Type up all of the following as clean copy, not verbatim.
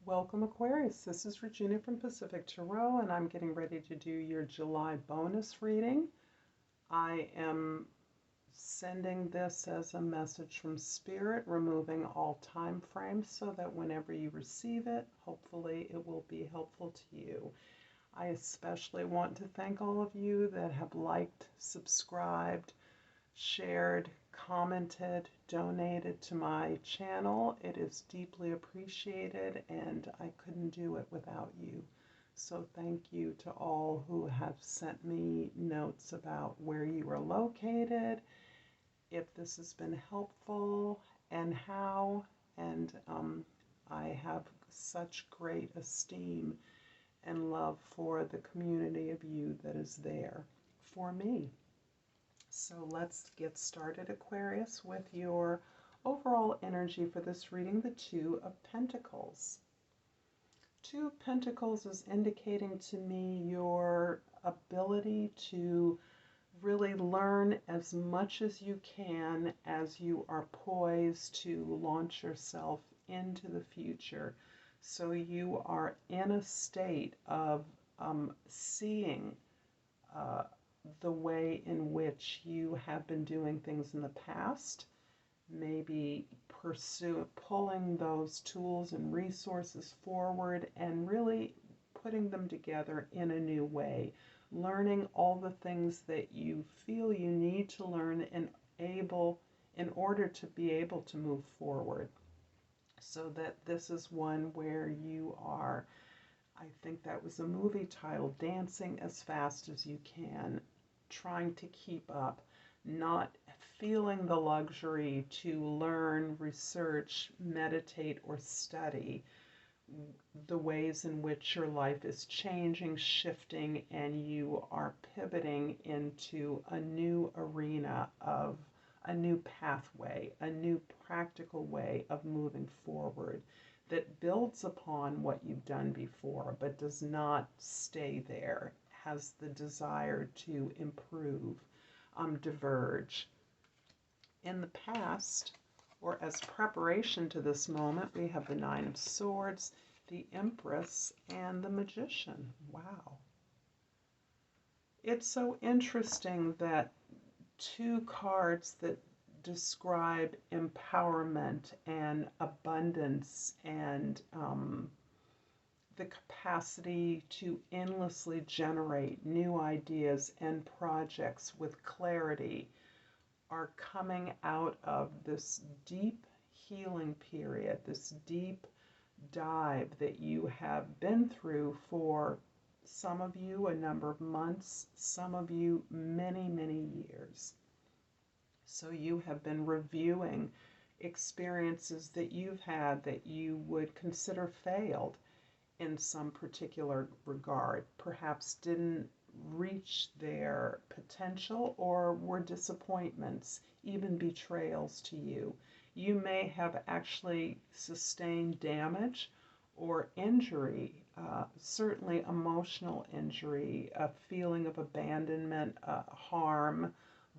Welcome, Aquarius. This is Regina from Pacific Tarot, and I'm getting ready to do your July bonus reading. I am sending this as a message from Spirit, removing all time frames so that whenever you receive it, hopefully it will be helpful to you. I especially want to thank all of you that have liked, subscribed, shared, commented, donated to my channel. It is deeply appreciated, and I couldn't do it without you. So thank you to all who have sent me notes about where you are located, if this has been helpful, and how. And I have such great esteem and love for the community of you that is there for me. So let's get started, Aquarius, with your overall energy for this reading, the Two of Pentacles. Two of Pentacles is indicating to me your ability to really learn as much as you can as you are poised to launch yourself into the future. So you are in a state of seeing the way in which you have been doing things in the past, maybe pulling those tools and resources forward and really putting them together in a new way, learning all the things that you feel you need to learn in order to be able to move forward. So that this is one where you are, I think that was a movie title, dancing as fast as you can, trying to keep up, not feeling the luxury to learn, research, meditate, or study the ways in which your life is changing, shifting, and you are pivoting into a new arena of a new pathway, a new practical way of moving forward that builds upon what you've done before, but does not stay there, has the desire to improve, diverge. In the past, or as preparation to this moment, we have the Nine of Swords, the Empress, and the Magician. Wow. It's so interesting that two cards that describe empowerment and abundance and the capacity to endlessly generate new ideas and projects with clarity are coming out of this deep healing period, this deep dive that you have been through for some of you a number of months, some of you many, many years. So you have been reviewing experiences that you've had that you would consider failed in some particular regard, perhaps didn't reach their potential or were disappointments, even betrayals to you. You may have actually sustained damage or injury, certainly emotional injury, a feeling of abandonment, harm,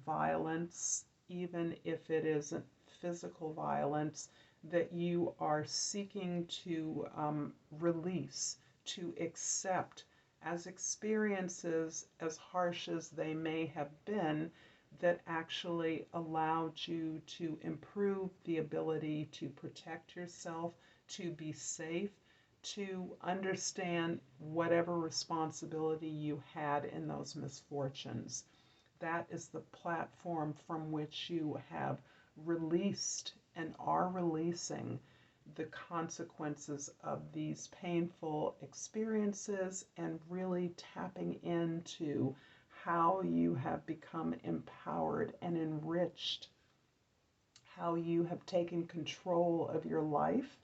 violence, even if it isn't physical violence, that you are seeking to release, to accept as experiences, as harsh as they may have been, that actually allowed you to improve the ability to protect yourself, to be safe, to understand whatever responsibility you had in those misfortunes. That is the platform from which you have released and are releasing the consequences of these painful experiences and really tapping into how you have become empowered and enriched, how you have taken control of your life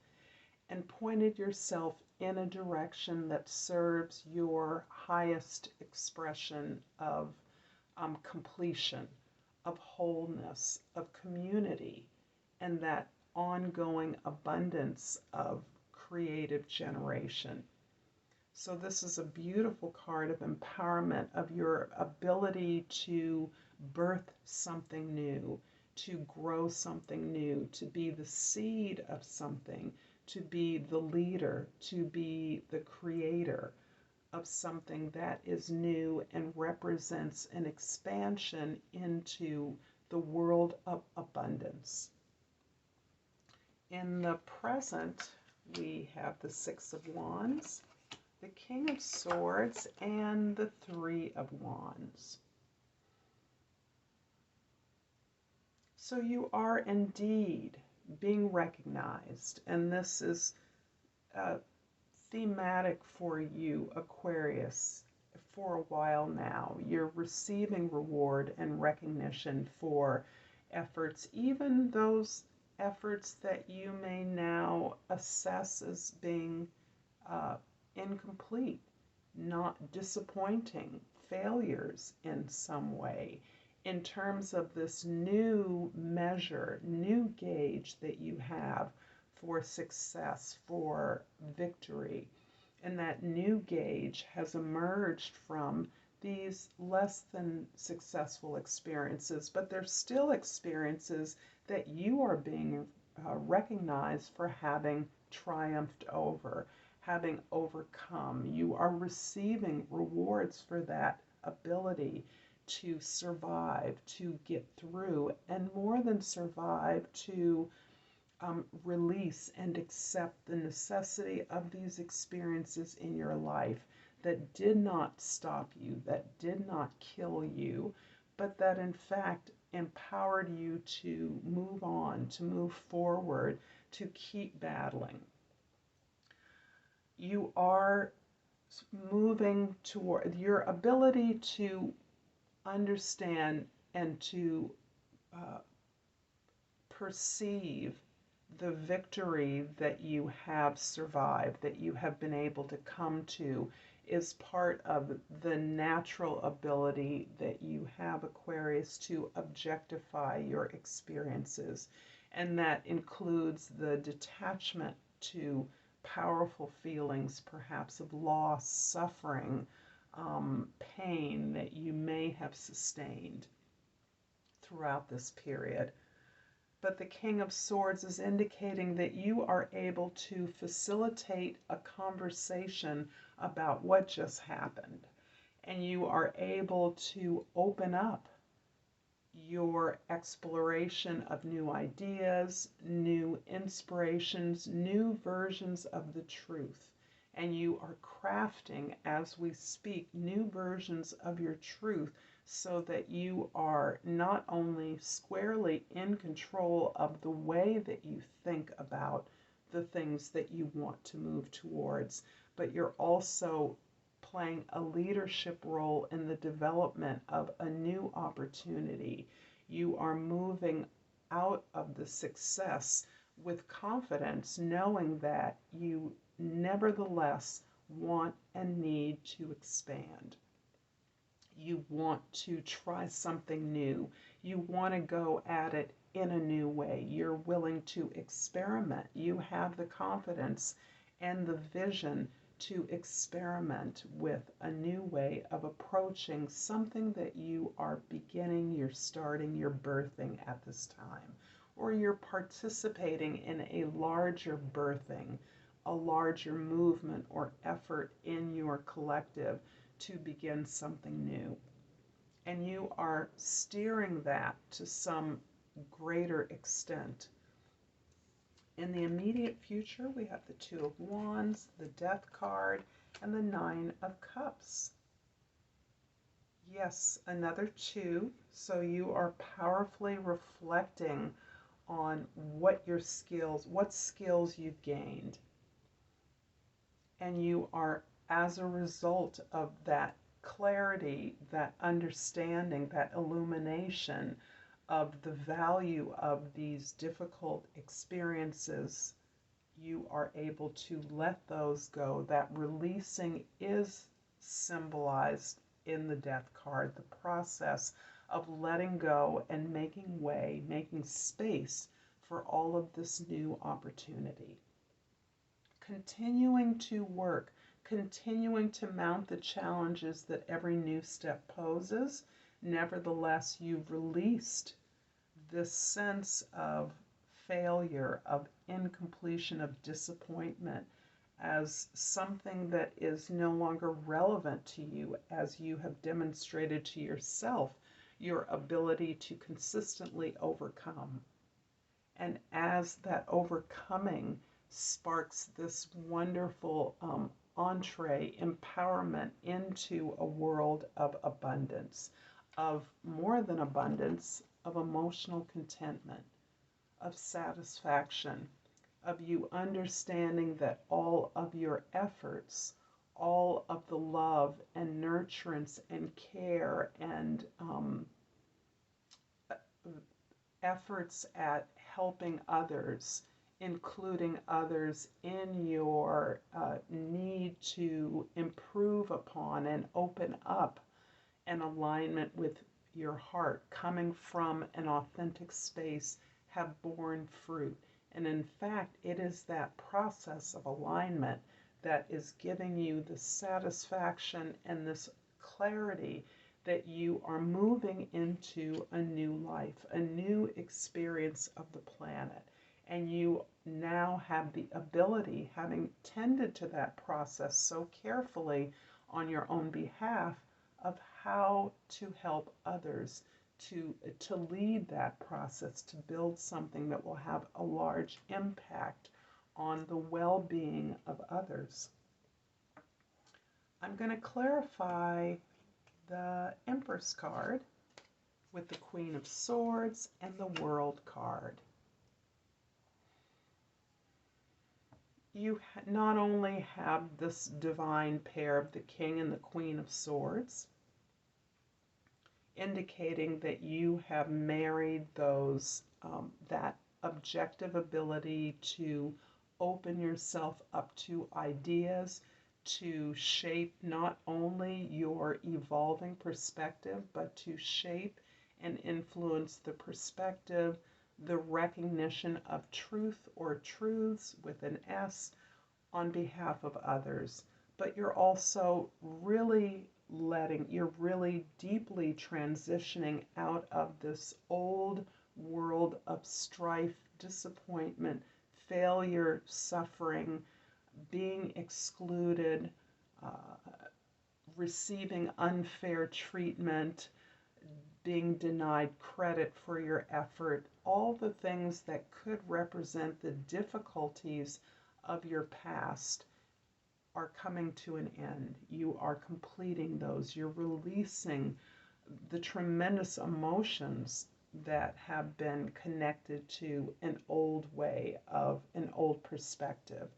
and pointed yourself in a direction that serves your highest expression of completion, of wholeness, of community, and that ongoing abundance of creative generation. So this is a beautiful card of empowerment, of your ability to birth something new, to grow something new, to be the seed of something, to be the leader, to be the creator of something that is new and represents an expansion into the world of abundance. In the present, we have the Six of Wands, the King of Swords, and the Three of Wands. So you are indeed being recognized, and this is thematic for you, Aquarius, for a while now. You're receiving reward and recognition for efforts, even those efforts that you may now assess as being incomplete, not disappointing, failures in some way, in terms of this new measure, new gauge that you have for success, for victory. And that new gauge has emerged from these less than successful experiences, but they're still experiences that you are being recognized for having triumphed over, having overcome. You are receiving rewards for that ability to survive, to get through, and more than survive, to release and accept the necessity of these experiences in your life that did not stop you, that did not kill you, but that in fact empowered you to move on, to move forward, to keep battling. You are moving toward your ability to understand and to perceive the victory that you have survived, that you have been able to come to, is part of the natural ability that you have, Aquarius, to objectify your experiences. And that includes the detachment to powerful feelings, perhaps of loss, suffering, pain that you may have sustained throughout this period. But the King of Swords is indicating that you are able to facilitate a conversation about what just happened. And you are able to open up your exploration of new ideas, new inspirations, new versions of the truth. And you are crafting, as we speak, new versions of your truth, so that you are not only squarely in control of the way that you think about the things that you want to move towards, but you're also playing a leadership role in the development of a new opportunity. You are moving out of the success with confidence, knowing that you nevertheless want and need to expand. You want to try something new. You want to go at it in a new way. You're willing to experiment. You have the confidence and the vision to experiment with a new way of approaching something that you are beginning, you're starting, you're birthing at this time. Or you're participating in a larger birthing, a larger movement or effort in your collective to begin something new. And you are steering that to some greater extent. In the immediate future, we have the Two of Wands, the Death card, and the Nine of Cups. Yes, another two. So you are powerfully reflecting on what skills you've gained. And you are, as a result of that clarity, that understanding, that illumination of the value of these difficult experiences, you are able to let those go. That releasing is symbolized in the Death card, the process of letting go and making way, making space for all of this new opportunity. Continuing to work, continuing to mount the challenges that every new step poses. Nevertheless, you've released this sense of failure, of incompletion, of disappointment, as something that is no longer relevant to you, as you have demonstrated to yourself your ability to consistently overcome. And as that overcoming sparks this wonderful entree, empowerment into a world of abundance, of more than abundance, of emotional contentment, of satisfaction, of you understanding that all of your efforts, all of the love and nurturance and care and efforts at helping others, including others in your need to improve upon and open up an alignment with your heart, coming from an authentic space, have borne fruit. And in fact, it is that process of alignment that is giving you the satisfaction and this clarity that you are moving into a new life, a new experience of the planet. And you now have the ability, having tended to that process so carefully on your own behalf, of how to help others, to lead that process, to build something that will have a large impact on the well-being of others. I'm going to clarify the Empress card with the Queen of Swords and the World card. You not only have this divine pair of the King and the Queen of Swords, indicating that you have married those that objective ability to open yourself up to ideas, to shape not only your evolving perspective, but to shape and influence the perspective, the recognition of truth or truths with an S on behalf of others. But you're also you're really deeply transitioning out of this old world of strife, disappointment, failure, suffering, being excluded, receiving unfair treatment, being denied credit for your effort, all the things that could represent the difficulties of your past are coming to an end. You are completing those. You're releasing the tremendous emotions that have been connected to an old way of an old perspective.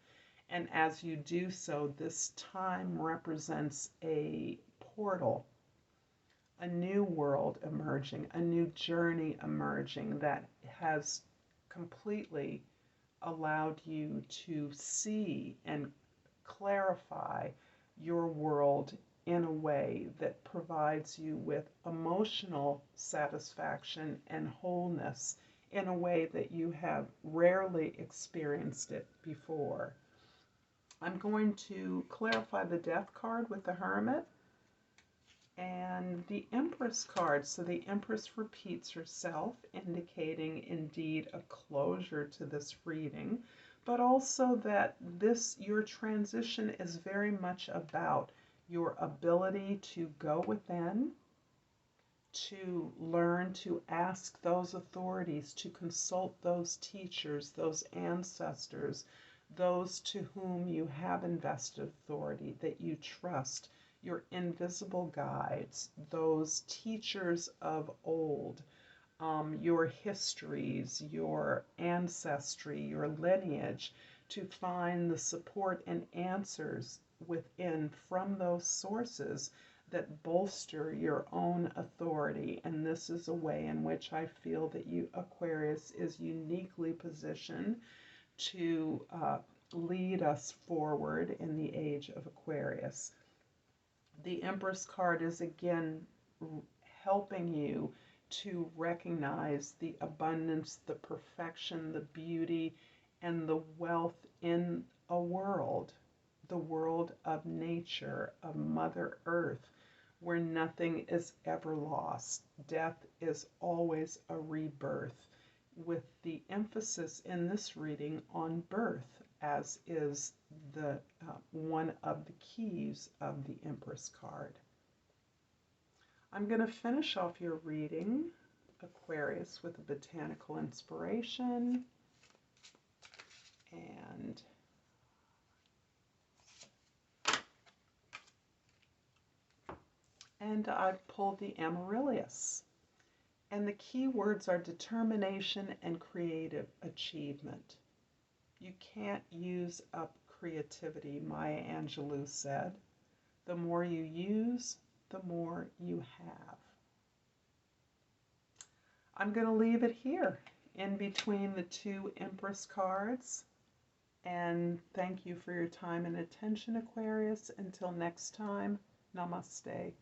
And as you do so, this time represents a portal, a new world emerging, a new journey emerging that has completely allowed you to see and clarify your world in a way that provides you with emotional satisfaction and wholeness in a way that you have rarely experienced it before. I'm going to clarify the Death card with the Hermit and the Empress card. So the Empress repeats herself, indicating indeed a closure to this reading, but also that your transition is very much about your ability to go within, to learn to ask those authorities, to consult those teachers, those ancestors, those to whom you have invested authority, that you trust, your invisible guides, those teachers of old, your histories, your ancestry, your lineage, to find the support and answers within from those sources that bolster your own authority. And this is a way in which I feel that you, Aquarius, is uniquely positioned to lead us forward in the age of Aquarius. The Empress card is again helping you to recognize the abundance, the perfection, the beauty, and the wealth in a world, the world of nature, of Mother Earth, where nothing is ever lost. Death is always a rebirth. with the emphasis in this reading on birth, as is the one of the keys of the Empress card. I'm going to finish off your reading, Aquarius, with a botanical inspiration. And I've pulled the Amaryllis. And the key words are determination and creative achievement. You can't use up creativity, Maya Angelou said. The more you use, the more you have. I'm going to leave it here in between the two Empress cards. And thank you for your time and attention, Aquarius. Until next time, namaste.